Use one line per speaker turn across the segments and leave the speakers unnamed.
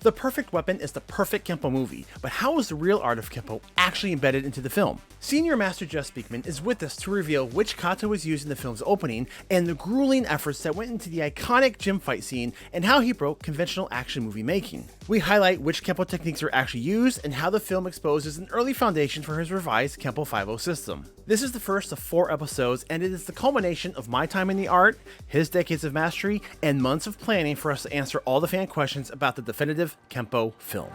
The Perfect Weapon is the perfect Kenpo movie, but how is the real art of Kenpo actually embedded into the film? Senior Master Jeff Speakman is with us to reveal which kata was used in the film's opening and the grueling efforts that went into the iconic gym fight scene and how he broke conventional action movie making. We highlight which Kenpo techniques were actually used and how the film exposes an early foundation for his revised Kenpo 5.0 system. This is the first of 4 episodes, and it is the culmination of my time in the art, his decades of mastery, and months of planning for us to answer all the fan questions about the definitive Kenpo film.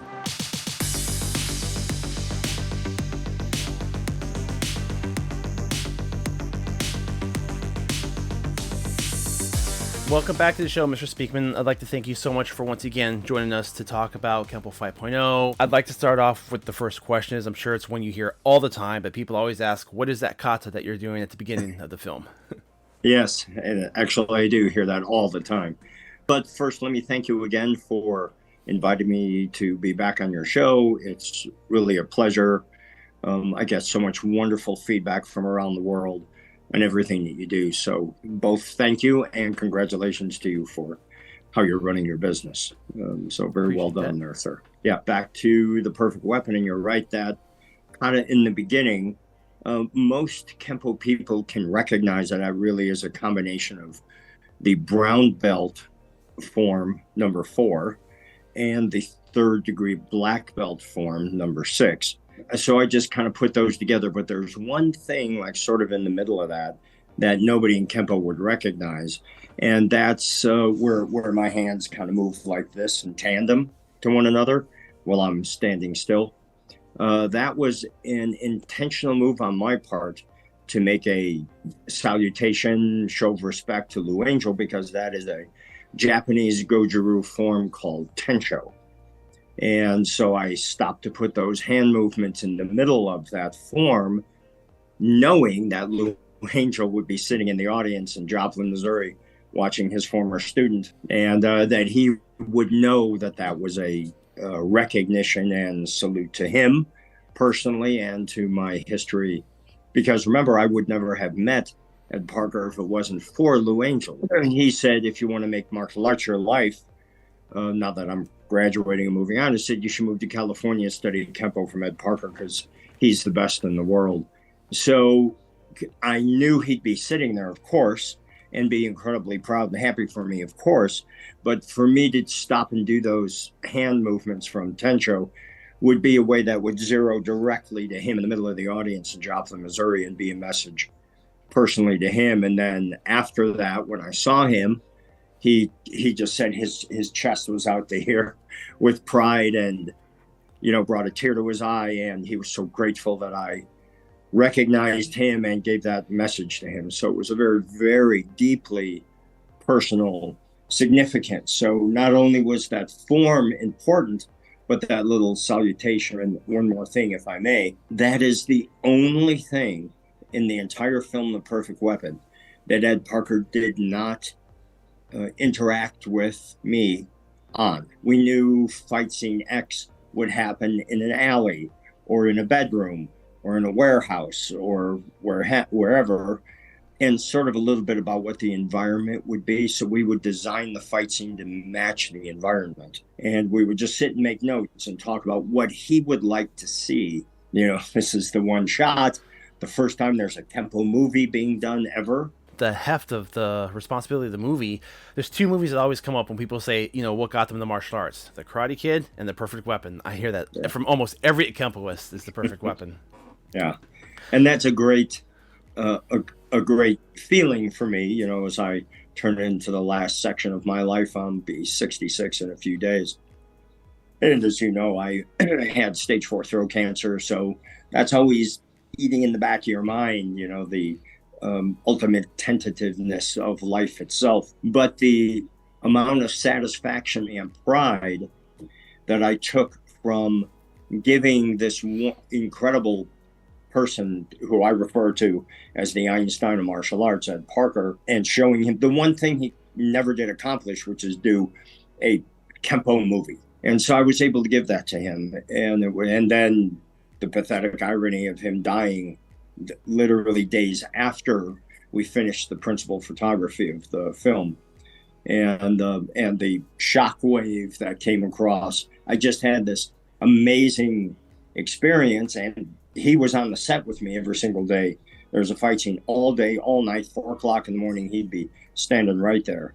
Welcome back to the show, Mr. Speakman. I'd like to thank you so much for once again joining us to talk about Kenpo 5.0. I'd like to start off with the first question. I'm sure it's one you hear all the time, but people always ask, what is that kata that you're doing at the beginning of the film?
Yes, and actually I do hear that all the time. But first, let me thank you again for inviting me to be back on your show. It's really a pleasure. I get so much wonderful feedback from around the world and everything that you do. So both thank you and congratulations to you for how you're running your business. So very well done there, sir. Yeah, back to the perfect weapon. And you're right that kind of in the beginning, most Kenpo people can recognize that really is a combination of the brown belt form number 4 and the 3rd degree black belt form number 6. So I just kind of put those together, but there's one thing like sort of in the middle of that nobody in Kenpo would recognize, and that's where my hands kind of move like this in tandem to one another while I'm standing still. That was an intentional move on my part to make a salutation, show of respect to Lou Angel, because that is a Japanese Goju-ryu form called Tensho. And so I stopped to put those hand movements in the middle of that form, knowing that Lou Angel would be sitting in the audience in Joplin, Missouri, watching his former student, and that he would know that that was a recognition and salute to him personally and to my history. Because remember, I would never have met Ed Parker if it wasn't for Lou Angel. And he said, if you want to make martial arts your life, now that I'm graduating and moving on, he said, you should move to California and study Kenpo from Ed Parker because he's the best in the world. So I knew he'd be sitting there, of course, and be incredibly proud and happy for me, of course. But for me to stop and do those hand movements from Tensho would be a way that would zero directly to him in the middle of the audience in Joplin, Missouri, and be a message personally to him. And then after that, when I saw him, he just said his chest was out to here with pride and, brought a tear to his eye. And he was so grateful that I recognized him and gave that message to him. So it was a very, very deeply personal significance. So not only was that form important, but that little salutation. And one more thing, if I may, that is the only thing in the entire film, The Perfect Weapon, that Ed Parker did not interact with me on. We knew fight scene X would happen in an alley or in a bedroom or in a warehouse or wherever, and sort of a little bit about what the environment would be. So we would design the fight scene to match the environment. And we would just sit and make notes and talk about what he would like to see. This is the one shot, the first time there's a Kenpo movie being done ever.
The heft of the responsibility of the movie, there's 2 movies that always come up when people say, what got them into martial arts: The Karate Kid and The Perfect Weapon. I hear that from almost every Kenpoist is The Perfect Weapon.
Yeah, and that's a great great feeling for me, as I turn into the last section of my life. I'll be 66 in a few days. And as you know, I had stage 4 throat cancer, so that's always eating in the back of your mind, the ultimate tentativeness of life itself. But the amount of satisfaction and pride that I took from giving this incredible person who I refer to as the Einstein of martial arts, Ed Parker, and showing him the one thing he never did accomplish, which is do a Kenpo movie. And so I was able to give that to him. And then the pathetic irony of him dying literally days after we finished the principal photography of the film and the shock wave that came across. I just had this amazing experience, and he was on the set with me every single day. There was a fight scene all day, all night, 4 o'clock in the morning. He'd be standing right there.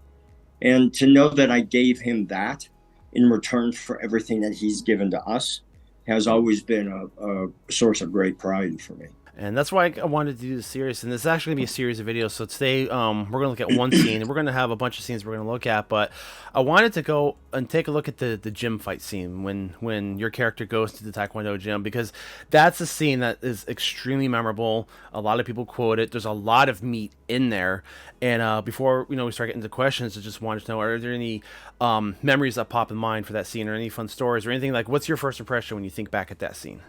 And to know that I gave him that in return for everything that he's given to us has always been a source of great pride for me.
And that's why I wanted to do this series. And this is actually going to be a series of videos. So today we're going to look at one scene. And we're going to have a bunch of scenes we're going to look at. But I wanted to go and take a look at the gym fight scene when your character goes to the Taekwondo gym. Because that's a scene that is extremely memorable. A lot of people quote it. There's a lot of meat in there. And before we start getting into questions, I just wanted to know, are there any memories that pop in mind for that scene, or any fun stories or anything? Like, what's your first impression when you think back at that scene?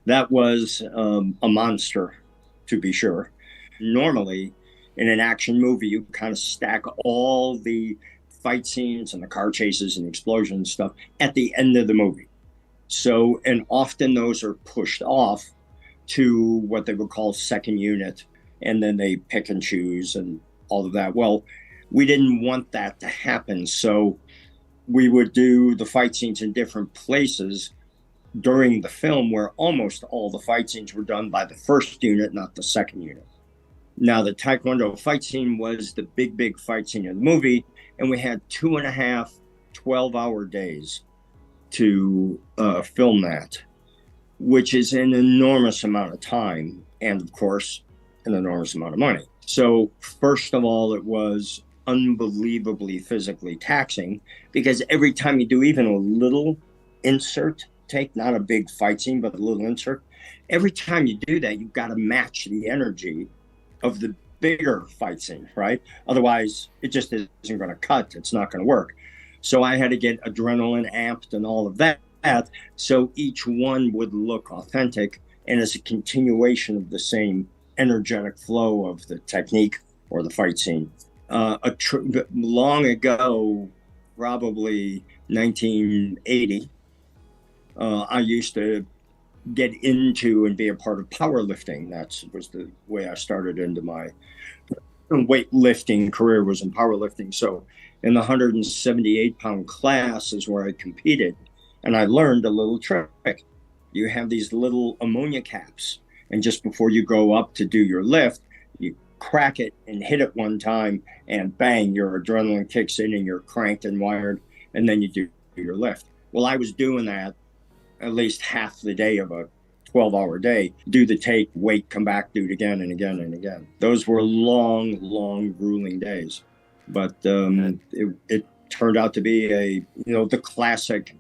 That was a monster, to be sure. Normally, in an action movie, you kind of stack all the fight scenes and the car chases and explosions and stuff at the end of the movie. So, and often those are pushed off to what they would call second unit, and then they pick and choose and all of that. Well, we didn't want that to happen, so we would do the fight scenes in different places during the film, where almost all the fight scenes were done by the first unit, not the second unit. Now, the Taekwondo fight scene was the big fight scene of the movie, and we had 2.5 12-hour days to film that, which is an enormous amount of time and, of course, an enormous amount of money. So, first of all, it was unbelievably physically taxing, because every time you do even a little insert take, not a big fight scene, but a little insert, every time you do that, you've got to match the energy of the bigger fight scene, right? Otherwise, it just isn't going to cut. It's not going to work. So I had to get adrenaline amped and all of that, so each one would look authentic and as a continuation of the same energetic flow of the technique or the fight scene. Long ago, probably 1980, I used to get into and be a part of powerlifting. That was the way I started into my weightlifting career, was in powerlifting. So in the 178-pound class is where I competed, and I learned a little trick. You have these little ammonia caps, and just before you go up to do your lift, you crack it and hit it one time, and bang, your adrenaline kicks in and you're cranked and wired, and then you do your lift. Well, I was doing that at least half the day of a 12-hour day. Do the take, wait, come back, do it again and again and again. Those were long, grueling days. But it turned out to be the classic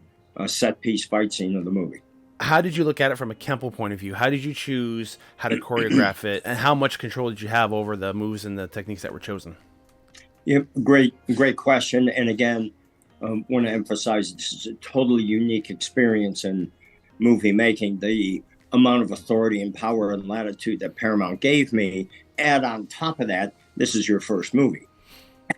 set piece fight scene of the movie.
How did you look at it from a Kenpo point of view? How did you choose how to choreograph it, and how much control did you have over the moves and the techniques that were chosen?
Yeah, great question. And again, want to emphasize, this is a totally unique experience in movie making. The amount of authority and power and latitude that Paramount gave me, add on top of that, this is your first movie.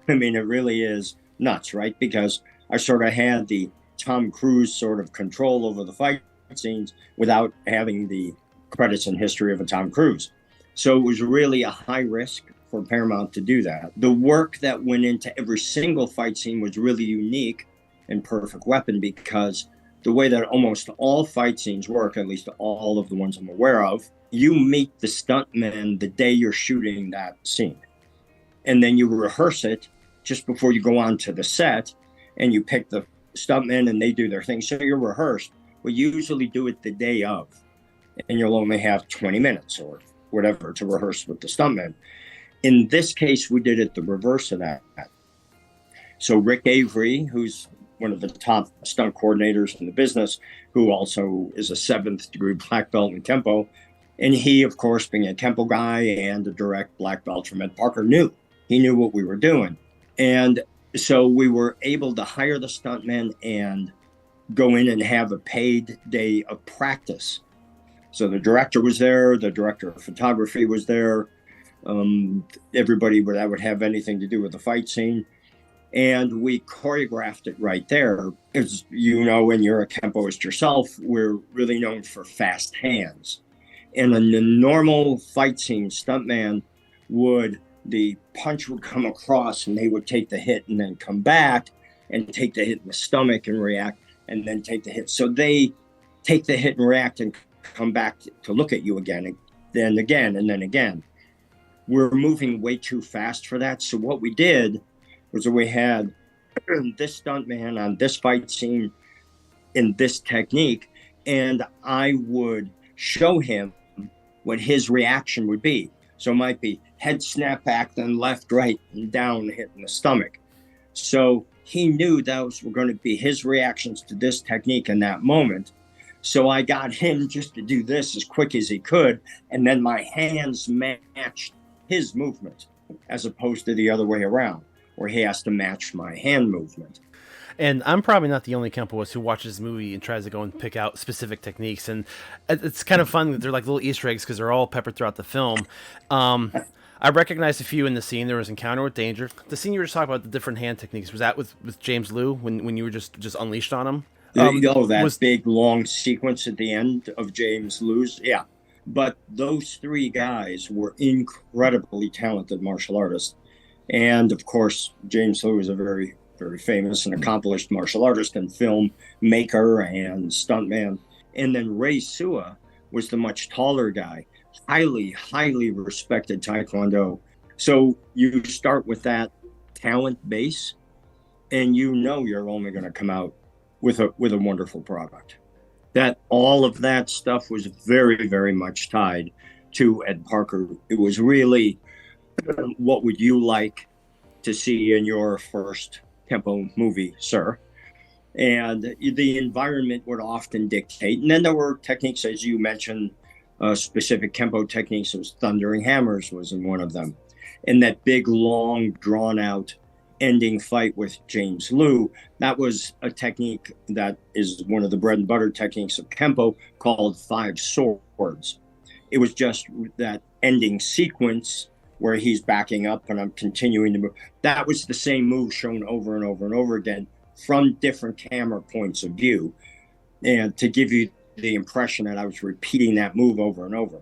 I mean, it really is nuts, right? Because I sort of had the Tom Cruise sort of control over the fight scenes without having the credits and history of a Tom Cruise. So it was really a high risk for Paramount to do that. The work that went into every single fight scene was really unique and perfect weapon, because the way that almost all fight scenes work, at least all of the ones I'm aware of, you meet the stuntman the day you're shooting that scene. And then you rehearse it just before you go on to the set, and you pick the stuntmen and they do their thing. So you're rehearsed. We usually do it the day of, and you'll only have 20 minutes or whatever to rehearse with the stuntmen. In this case, we did it the reverse of that. So Rick Avery, who's one of the top stunt coordinators in the business, who also is a 7th degree black belt in Kenpo, and he, of course, being a Kenpo guy and a direct black belt from Ed Parker, knew what we were doing. And so we were able to hire the stuntmen and go in and have a paid day of practice. So the director was there, the director of photography was there, everybody that would have anything to do with the fight scene. And we choreographed it right there. As you know, when you're a Kenpoist yourself, we're really known for fast hands. And in a normal fight scene, stuntman would the punch would come across and they would take the hit and then come back and take the hit in the stomach and react and then take the hit. So they take the hit and react and come back to look at you again, then again, and then again. We're moving way too fast for that. So what we did was we had this stuntman on this fight scene in this technique, and I would show him what his reaction would be. So it might be head snap back, then left, right, and down, hitting the stomach. So he knew those were going to be his reactions to this technique in that moment. So I got him just to do this as quick as he could, and then my hands matched his movement, as opposed to the other way around, where he has to match my hand movement.
And I'm probably not the only Kempoist who watches this movie and tries to go and pick out specific techniques. And it's kind of fun that they're like little Easter eggs because they're all peppered throughout the film. I recognized a few in the scene. There was Encounter with Danger. The scene you were just talking about, the different hand techniques, was that with James Liu when you were just unleashed on him?
That big long sequence at the end of James Liu's, yeah. But those three guys were incredibly talented martial artists. And of course, James Liu is a very, very famous and accomplished martial artist and filmmaker and stuntman. And then Ray Sua was the much taller guy, highly, highly respected Taekwondo. So you start with that talent base, and you know you're only going to come out with a wonderful product. That all of that stuff was very, very much tied to Ed Parker. It was really, what would you like to see in your first Kempo movie, sir? And the environment would often dictate. And then there were techniques, as you mentioned, specific Kempo techniques. It was Thundering Hammers was in one of them. And that big, long, drawn-out ending fight with James Liu, that was a technique that is one of the bread and butter techniques of Kempo, called 5 swords. It was just that ending sequence where he's backing up and I'm continuing to move. That was the same move shown over and over and over again from different camera points of view, and to give you the impression that I was repeating that move over and over.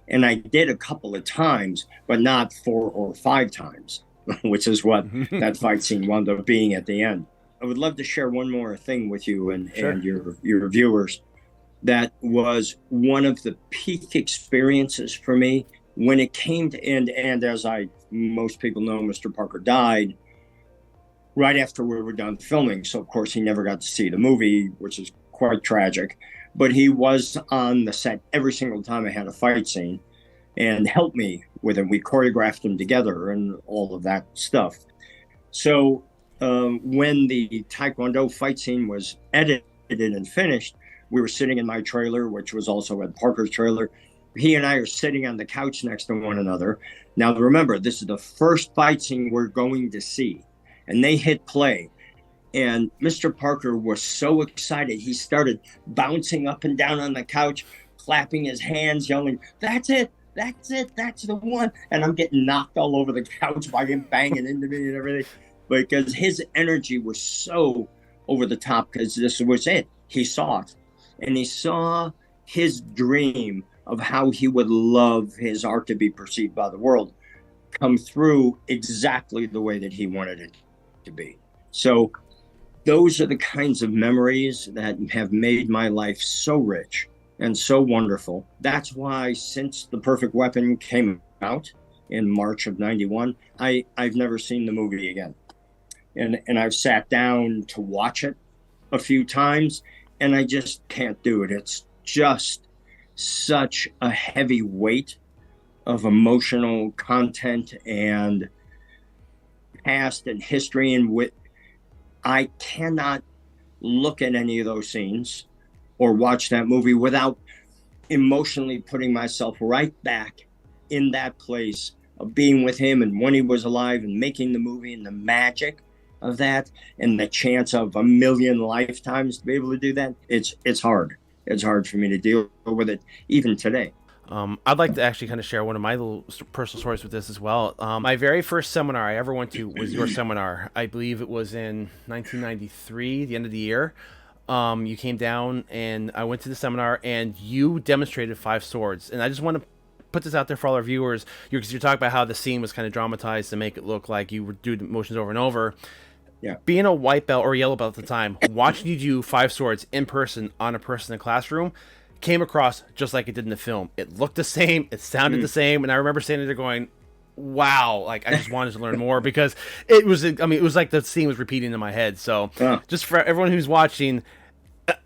And I did a couple of times, but not 4 or 5 times, which is what that fight scene wound up being at the end. I would love to share one more thing with you and,
sure,
and your viewers. That was one of the peak experiences for me when it came to end. And as most people know, Mr. Parker died right after we were done filming. So of course he never got to see the movie, which is quite tragic. But he was on the set every single time I had a fight scene and helped me with it. We choreographed them together and all of that stuff. So when the Taekwondo fight scene was edited and finished, we were sitting in my trailer, which was also Ed Parker's trailer. He and I are sitting on the couch next to one another. Now, remember, this is the first fight scene we're going to see. And they hit play. And Mr. Parker was so excited. He started bouncing up and down on the couch, clapping his hands, yelling, "That's it. That's it. That's the one." And I'm getting knocked all over the couch by him banging into me and everything. Because his energy was so over the top, because this was it. He saw it. And he saw his dream of how he would love his art to be perceived by the world come through exactly the way that he wanted it to be. So those are the kinds of memories that have made my life so rich and so wonderful. That's why since The Perfect Weapon came out in March of '91, I've never seen the movie again. And I've sat down to watch it a few times, and I just can't do it. It's just such a heavy weight of emotional content and past and history, and I cannot look at any of those scenes or watch that movie without emotionally putting myself right back in that place of being with him and when he was alive and making the movie and the magic of that and the chance of 1,000,000 lifetimes to be able to do that. It's hard. It's hard for me to deal with it even today.
I'd like to actually kind of share one of my little personal stories with this as well. My very first seminar I ever went to was your seminar. I believe it was in 1993, the end of the year. You came down and I went to the seminar and you demonstrated 5 swords. And I just want to put this out there for all our viewers. Because you're talking about how the scene was kind of dramatized to make it look like you would do the motions over and over.
Yeah.
Being a white belt or yellow belt at the time, watching you do 5 swords in person on a person in a classroom came across just like it did in the film. It looked the same, it sounded the same, and I remember standing there going, wow, like I just wanted to learn more, because it was like the scene was repeating in my head. So just for everyone who's watching,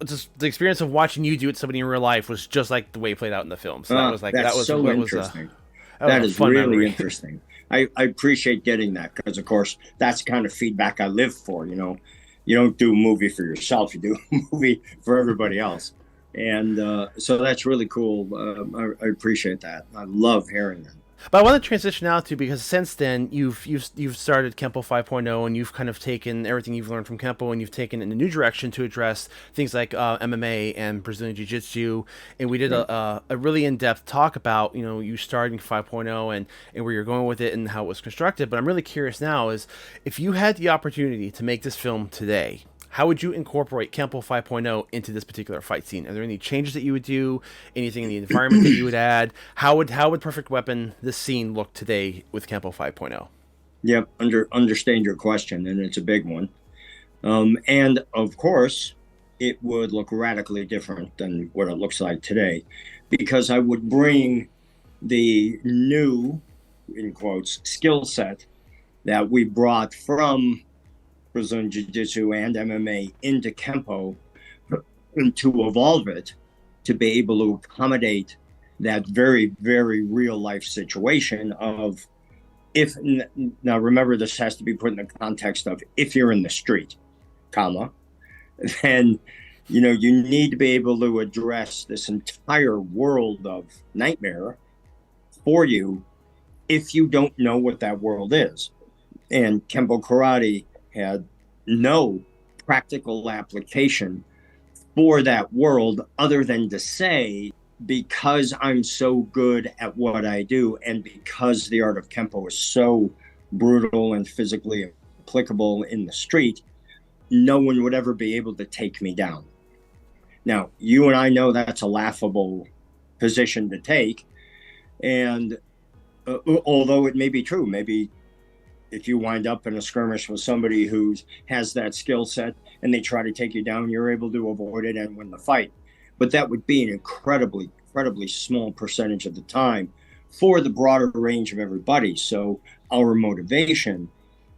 just the experience of watching you do it to somebody in real life was just like the way it played out in the film. So that was like,
that's so interesting. That is really interesting. I appreciate getting that, because of course that's the kind of feedback I live for. You know, you don't do a movie for yourself, you do a movie for everybody else. And so that's really cool. I appreciate that. I love hearing that.
But I want to transition now to, because since then you've started Kenpo 5.0, and you've kind of taken everything you've learned from Kenpo and you've taken it in a new direction to address things like MMA and Brazilian Jiu-Jitsu. And we did a really in-depth talk about, you know, you starting 5.0 and where you're going with it and how it was constructed. But I'm really curious now is, if you had the opportunity to make this film today, how would you incorporate Kenpo 5.0 into this particular fight scene? Are there any changes that you would do? Anything in the environment that you would add? How would Perfect Weapon, this scene, look today with Kenpo 5.0?
Yep, understand your question, and it's a big one. And of course, it would look radically different than what it looks like today, because I would bring the new, in quotes, skill set that we brought from Brazilian Jiu-Jitsu and MMA into Kenpo, and to evolve it to be able to accommodate that very, very real life situation of, if, now remember, this has to be put in the context of, if you're in the street, comma, then, you know, you need to be able to address this entire world of nightmare for you if you don't know what that world is. And Kenpo Karate had no practical application for that world, other than to say, because I'm so good at what I do, and because the art of Kenpo is so brutal and physically applicable in the street, no one would ever be able to take me down. Now, you and I know that's a laughable position to take. And although it may be true, maybe if you wind up in a skirmish with somebody who has that skill set and they try to take you down, you're able to avoid it and win the fight. But that would be an incredibly small percentage of the time for the broader range of everybody. So our motivation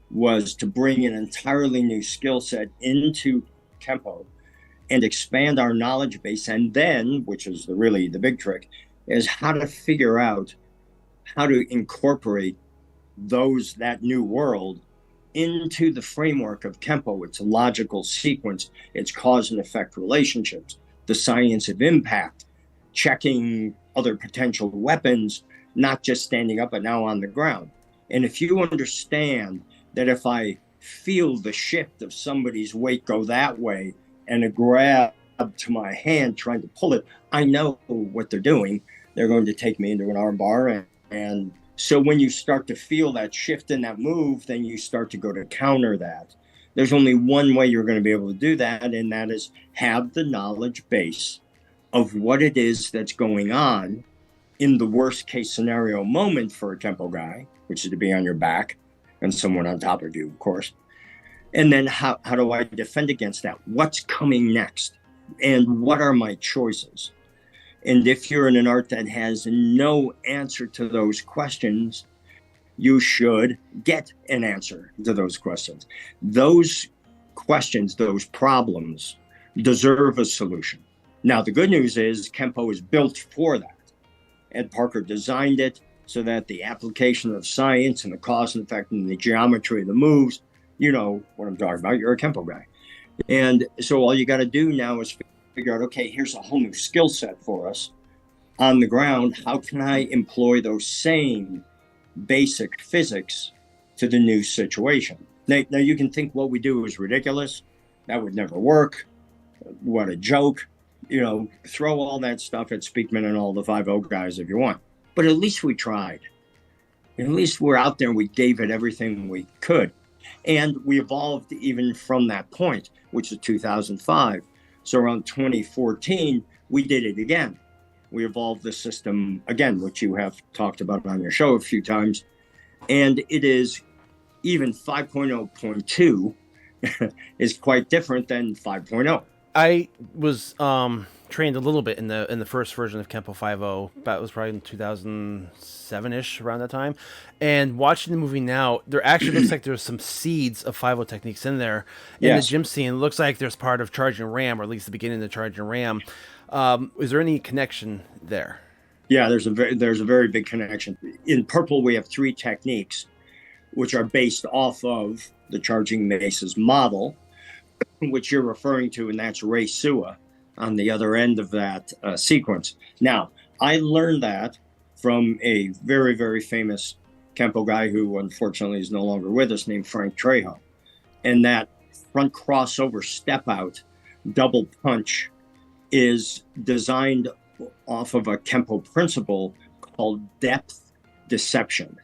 was to bring an entirely new skill set into Kenpo and expand our knowledge base. And then, which is really the big trick, is how to figure out how to incorporate that new world into the framework of Kenpo. It's a logical sequence. It's cause and effect relationships, the science of impact, checking other potential weapons, not just standing up, but now on the ground. And if you understand that if I feel the shift of somebody's weight go that way and a grab to my hand trying to pull it, I know what they're doing. They're going to take me into an arm bar. And so when you start to feel that shift in that move, then you start to go to counter that. There's only one way you're going to be able to do that, and that is have the knowledge base of what it is that's going on in the worst case scenario moment for a Kenpo guy, which is to be on your back and someone on top of you, of course. And then how do I defend against that? What's coming next? And what are my choices? And if you're in an art that has no answer to those questions, you should get an answer to those questions. Those questions, those problems, deserve a solution. Now, the good news is Kenpo is built for that. Ed Parker designed it so that the application of science and the cause and effect and the geometry of the moves, you know what I'm talking about, you're a Kenpo guy. And so all you got to do now is figure out, okay, here's a whole new skill set for us on the ground. How can I employ those same basic physics to the new situation? Now you can think what we do is ridiculous. That would never work. What a joke. You know, throw all that stuff at Speakman and all the 5-0 guys if you want. But at least we tried. And at least we're out there and we gave it everything we could. And we evolved even from that point, which is 2005. So around 2014, we did it again. we evolved the system again, which you have talked about on your show a few times. And it is even 5.0.2 is quite different than 5.0.
I was trained a little bit in the first version of Kenpo 5.0. That was probably in 2007-ish, around that time. And watching the movie now, there actually looks like there's some seeds of 5.0 techniques in there. In the gym scene, it looks like there's part of charging ram, or at least the beginning of the charging ram. Is there any connection there?
Yeah, there's a very big connection. In Purple, we have 3 techniques, which are based off of the charging maces model, which you're referring to, and that's Ray Sua on the other end of that sequence. Now, I learned that from a very, very famous Kenpo guy who unfortunately is no longer with us, named Frank Trejo. And that front crossover step out double punch is designed off of a Kenpo principle called depth deception.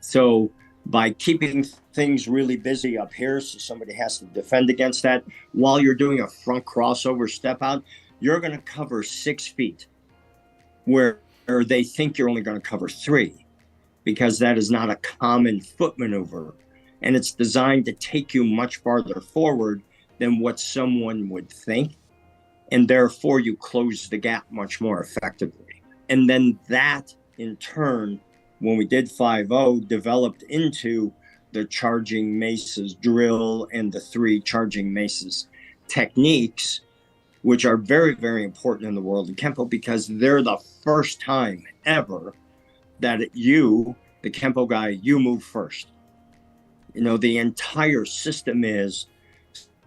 So by keeping things really busy up here, so somebody has to defend against that, while you're doing a front crossover step out, you're going to cover 6 feet where they think you're only going to cover 3, because that is not a common foot maneuver. And it's designed to take you much farther forward than what someone would think. And therefore, you close the gap much more effectively. And then that, in turn, when we did 5.0, developed into the charging maces drill and the 3 charging maces techniques, which are very, very important in the world of Kenpo, because they're the first time ever that you, the Kenpo guy, you move first. You know, the entire system is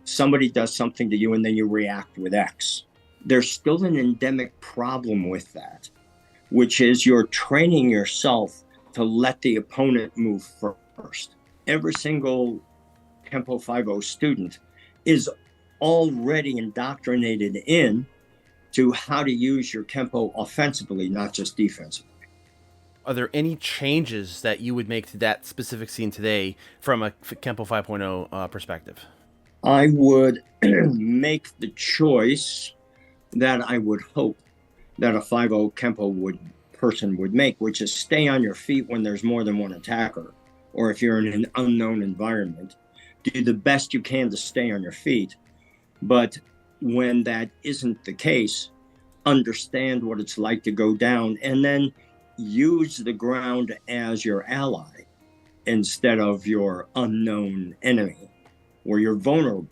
somebody does something to you and then you react with X. There's still an endemic problem with that, which is you're training yourself to let the opponent move first. Every single Kenpo 5.0 student is already indoctrinated in to how to use your Kenpo offensively, not just defensively.
Are there any changes that you would make to that specific scene today from a Kenpo 5.0 perspective?
I would make the choice that I would hope that a 5.0 Kenpo person would make, which is stay on your feet when there's more than one attacker, or if you're in an unknown environment, do the best you can to stay on your feet. But when that isn't the case, understand what it's like to go down, and then use the ground as your ally instead of your unknown enemy, where you're vulnerable.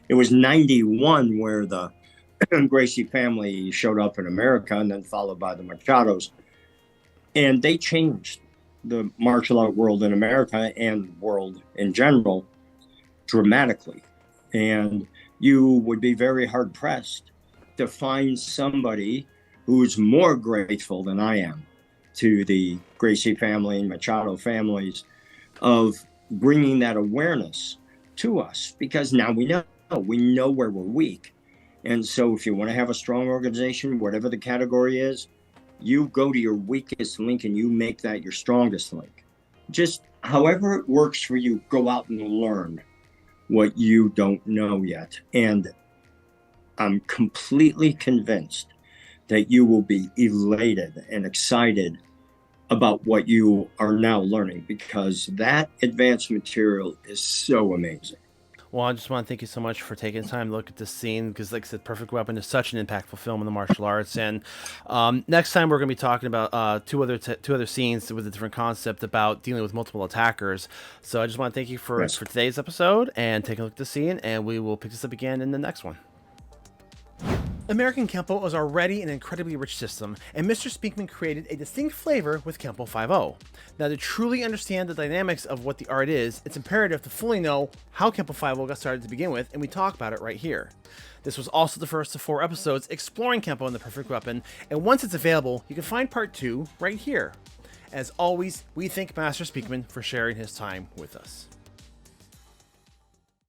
It was 91 where the Gracie family showed up in America, and then followed by the Machados. And they changed the martial art world in America and world in general dramatically. And you would be very hard pressed to find somebody who's more grateful than I am to the Gracie family and Machado families of bringing that awareness to us, because now we know where we're weak. And so if you want to have a strong organization, whatever the category is, you go to your weakest link and you make that your strongest link. Just however it works for you, go out and learn what you don't know yet. And I'm completely convinced that you will be elated and excited about what you are now learning, because that advanced material is so amazing.
Well, I just want to thank you so much for taking the time to look at this scene, because, like I said, Perfect Weapon is such an impactful film in the martial arts. And next time we're going to be talking about two other scenes with a different concept about dealing with multiple attackers. So I just want to thank you for today's episode and taking a look at the scene, and we will pick this up again in the next one. American Kenpo is already an incredibly rich system, and Mr. Speakman created a distinct flavor with Kenpo 5.0. Now, to truly understand the dynamics of what the art is, it's imperative to fully know how Kenpo 5.0 got started to begin with, and we talk about it right here. This was also the first of 4 episodes exploring Kenpo and the Perfect Weapon, and once it's available, you can find part 2 right here. As always, we thank Master Speakman for sharing his time with us.